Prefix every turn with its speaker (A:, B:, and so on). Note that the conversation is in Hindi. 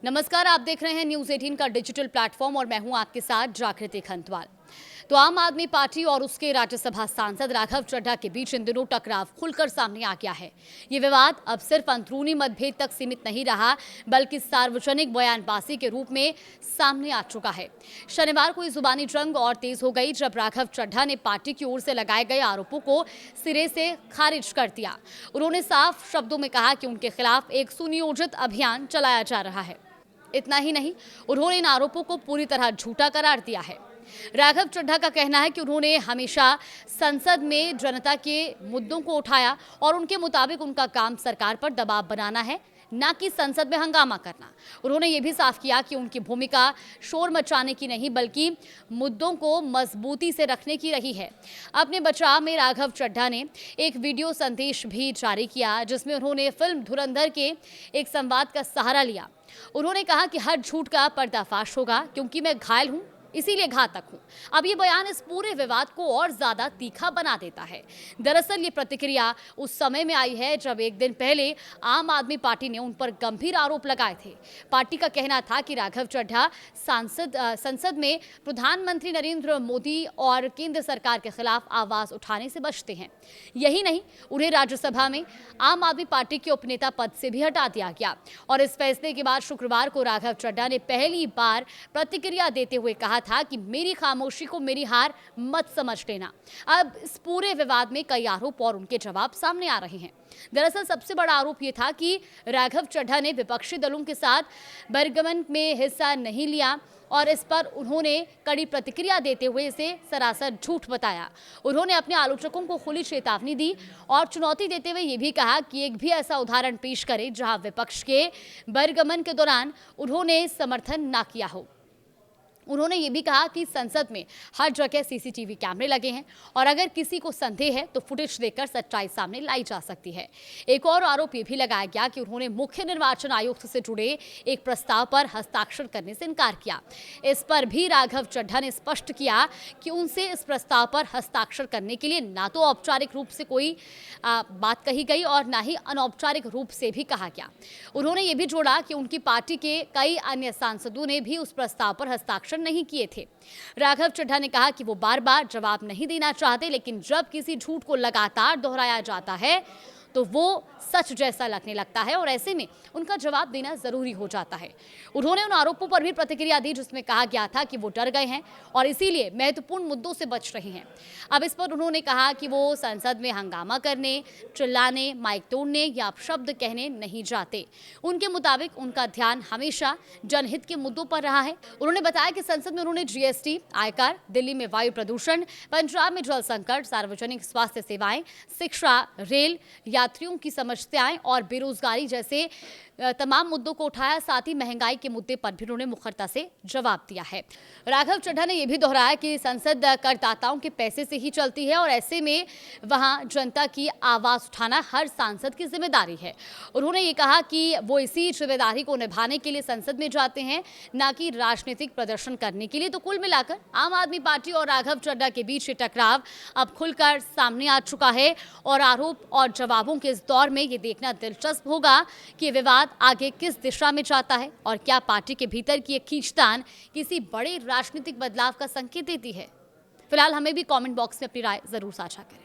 A: नमस्कार, आप देख रहे हैं न्यूज़ 18 का डिजिटल प्लेटफॉर्म और मैं हूं आपके साथ जागृति खंतवाल। तो आम आदमी पार्टी और उसके राज्यसभा सांसद राघव चड्ढा के बीच इन दिनों टकराव खुलकर सामने आ गया है। ये विवाद अब सिर्फ अंदरूनी मतभेद तक सीमित नहीं रहा, बल्कि सार्वजनिक बयानबाजी के रूप में सामने आ चुका है। शनिवार को ये जुबानी जंग और तेज हो गई जब राघव चड्ढा ने पार्टी की ओर से लगाए गए आरोपों को सिरे से खारिज कर दिया। उन्होंने साफ शब्दों में कहा कि उनके खिलाफ एक सुनियोजित अभियान चलाया जा रहा है। इतना ही नहीं, उन्होंने इन आरोपों को पूरी तरह झूठा करार दिया है। राघव चड्ढा का कहना है कि उन्होंने हमेशा संसद में जनता के मुद्दों को उठाया और उनके मुताबिक उनका काम सरकार पर दबाव बनाना है, ना कि संसद में हंगामा करना। उन्होंने ये भी साफ किया कि उनकी भूमिका शोर मचाने की नहीं, बल्कि मुद्दों को मजबूती से रखने की रही है। अपने बचाव में राघव चड्ढा ने एक वीडियो संदेश भी जारी किया, जिसमें उन्होंने फिल्म धुरंधर के एक संवाद का सहारा लिया। उन्होंने कहा कि हर झूठ का पर्दाफाश होगा, क्योंकि मैं घायल हूं, इसीलिए घातक हूं। अब ये बयान इस पूरे विवाद को और ज्यादा तीखा बना देता है। दरअसल ये प्रतिक्रिया उस समय में आई है जब एक दिन पहले आम आदमी पार्टी ने उन पर गंभीर आरोप लगाए थे। पार्टी का कहना था कि राघव चड्ढा संसद में प्रधानमंत्री नरेंद्र मोदी और केंद्र सरकार के खिलाफ आवाज उठाने से बचते हैं। यही नहीं, उन्हें राज्यसभा में आम आदमी पार्टी के उपनेता पद से भी हटा दिया गया। और इस फैसले के बाद शुक्रवार को राघव चड्ढा ने पहली बार प्रतिक्रिया देते हुए कहा था कि मेरी खामोशी को मेरी हार मत समझ लेना। अब इस पूरे विवाद में कई आरोप और उनके जवाब सामने आ रहे हैं। दरअसल सबसे बड़ा आरोप यह था कि राघव चड्ढा ने विपक्षी दलों के साथ बरगमन में हिस्सा नहीं लिया और इस पर उन्होंने कड़ी प्रतिक्रिया देते हुए इसे सरासर झूठ बताया। उन्होंने अपने आलोचकों को खुली चेतावनी दी और चुनौती देते हुए ये भी कहा कि एक भी ऐसा उदाहरण पेश करें जहां विपक्ष के बरगमन के दौरान उन्होंने समर्थन ना किया हो। उन्होंने ये भी कहा कि संसद में हर जगह सीसीटीवी कैमरे लगे हैं और अगर किसी को संदेह है तो फुटेज देखकर सच्चाई सामने लाई जा सकती है। एक और आरोप ये भी लगाया गया कि उन्होंने मुख्य निर्वाचन आयुक्त से जुड़े एक प्रस्ताव पर हस्ताक्षर करने से इनकार किया। इस पर भी राघव चड्ढा ने स्पष्ट किया कि उनसे इस प्रस्ताव पर हस्ताक्षर करने के लिए ना तो औपचारिक रूप से कोई बात कही गई और ना ही अनौपचारिक रूप से भी कहा गया। उन्होंने ये भी जोड़ा कि उनकी पार्टी के कई अन्य सांसदों ने भी उस प्रस्ताव पर हस्ताक्षर नहीं किए थे। राघव चड्ढा ने कहा कि वो बार बार जवाब नहीं देना चाहते, लेकिन जब किसी झूठ को लगातार दोहराया जाता है तो वो सच जैसा लगने लगता है और ऐसे में उनका जवाब देना जरूरी हो जाता है। उन्होंने उन आरोपों पर भी प्रतिक्रिया दी जिसमें कहा गया था कि वो डर गए हैं और इसीलिए महत्वपूर्ण मुद्दों से बच रहे हैं। अब इस पर उन्होंने कहा कि वो संसद में हंगामा करने, चिल्लाने, माइक तोड़ने या अपशब्द कहने नहीं जाते। उनके मुताबिक उनका ध्यान हमेशा जनहित के मुद्दों पर रहा है। उन्होंने बताया कि संसद में उन्होंने जीएसटी, आयकर, दिल्ली में वायु प्रदूषण, पंजाब में जल संकट, सार्वजनिक स्वास्थ्य सेवाएं, शिक्षा, रेल, यात्रियों की समस्याएं और बेरोजगारी जैसे तमाम मुद्दों को उठाया। साथ ही महंगाई के मुद्दे पर भी उन्होंने मुखरता से जवाब दिया है। राघव चड्ढा ने यह भी दोहराया कि संसद करदाताओं के पैसे से ही चलती है और ऐसे में वहां जनता की आवाज उठाना हर सांसद की जिम्मेदारी है। उन्होंने ये कहा कि वो इसी जिम्मेदारी को निभाने के लिए संसद में जाते हैं, ना कि राजनीतिक प्रदर्शन करने के लिए। तो कुल मिलाकर आम आदमी पार्टी और राघव चड्ढा के बीच ये टकराव अब खुलकर सामने आ चुका है और आरोप और जवाबों के इस दौर में ये देखना दिलचस्प होगा कि विवाद आगे किस दिशा में जाता है और क्या पार्टी के भीतर की एक खींचतान किसी बड़े राजनीतिक बदलाव का संकेत देती है। फिलहाल हमें भी कमेंट बॉक्स में अपनी राय जरूर साझा करें।